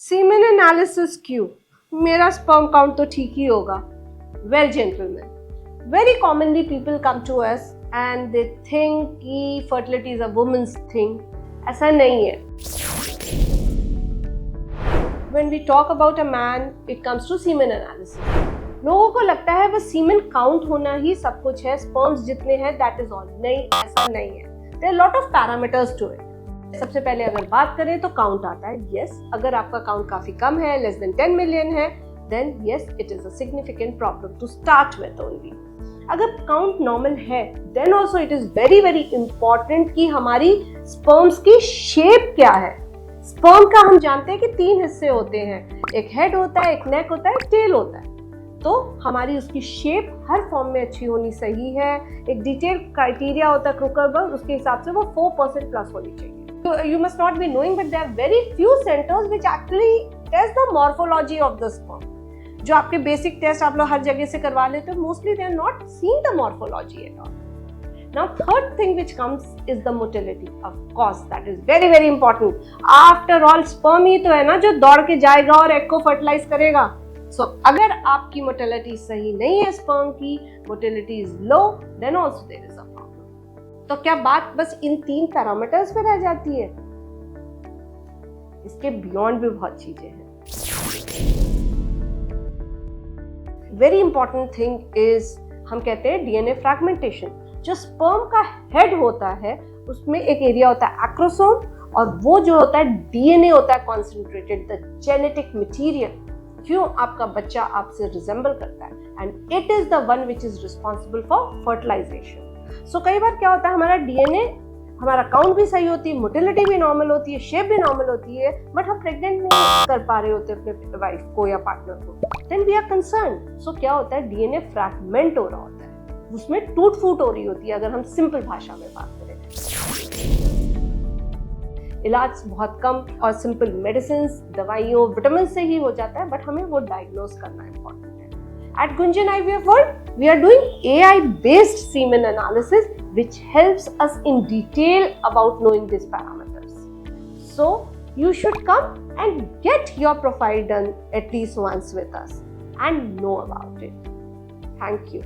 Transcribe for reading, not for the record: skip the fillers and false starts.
Semen analysis क्यों? मेरा sperm count तो ठीक ही होगा. Well, gentlemen, very commonly people come to us and they think कि fertility is a woman's thing. ऐसा नहीं है. When we talk about a man, it comes to semen analysis. लोगों को लगता है बस सीमेन काउंट होना ही सब कुछ है, स्पर्म्स जितने हैं that is all. नहीं, ऐसा नहीं है. There are a lot of parameters to it. सबसे पहले अगर बात करें तो काउंट आता है. Yes, अगर आपका काउंट काफी कम है, less than 10 million है, then yes, it is a significant problem to start with only. अगर काउंट नॉर्मल है, then also it is very very important कि हमारी स्पर्म्स की शेप क्या है. स्पर्म का हम जानते हैं कि 3 हिस्से होते हैं, एक हेड होता है, एक नेक होता है, एक टेल होता है. तो हमारी उसकी शेप हर फॉर्म में अच्छी होनी सही है. एक डिटेल क्राइटेरिया होता है क्रूकरबर्ग, उसके हिसाब से वो 4% प्लस होनी चाहिए. So you must not be knowing, but there are very few centers which actually test the morphology of the sperm. जो आपके बेसिक टेस्ट आप लोग हर जगह से करवा लेते हो, mostly they are not seeing the morphology at all. Now third thing which comes is the motility. Of course, that is very very important. After all, sperm ही तो है ना जो दौड़ के जाएगा और egg को fertilize करेगा. So अगर आपकी motility सही नहीं है, sperm की motility is low, then also there is a problem. तो क्या बात बस इन 3 पैरामीटर्स पे रह जाती है? इसके बियॉन्ड भी बहुत चीजें हैं. वेरी इंपॉर्टेंट थिंग इज, हम कहते हैं डीएनए फ्रैगमेंटेशन. जो स्पर्म का हेड होता है उसमें एक एरिया होता है एक्रोसोम, और वो जो होता है डीएनए होता है कॉन्सेंट्रेटेड, द जेनेटिक मटीरियल. क्यों आपका बच्चा आपसे रिजेंबल करता है, and it is the one which is responsible for fertilisation. So कई बार क्या होता है, हमारा डीएनए, हमारा काउंट भी सही होती है, मोटिलिटी भी नॉर्मल होती है, शेप भी नॉर्मल होती है, बट हम प्रेग्नेंट नहीं कर पा रहे होते अपने वाइफ को या पार्टनर को. Then we are concern. So क्या होता है, डीएनए फ्रैगमेंट हो रहा होता है, उसमें टूट फूट हो रही होती है, अगर हम सिंपल भाषा में बात करें. इलाज बहुत कम और सिंपल मेडिसिन, दवाइयों, विटामिन से ही हो जाता है, बट हमें वो डायग्नोज करना इम्पोर्टेंट है. At Gunjan IVF World, we are doing AI-based semen analysis, which helps us in detail about knowing these parameters. So, you should come and get your profile done at least once with us and know about it. Thank you.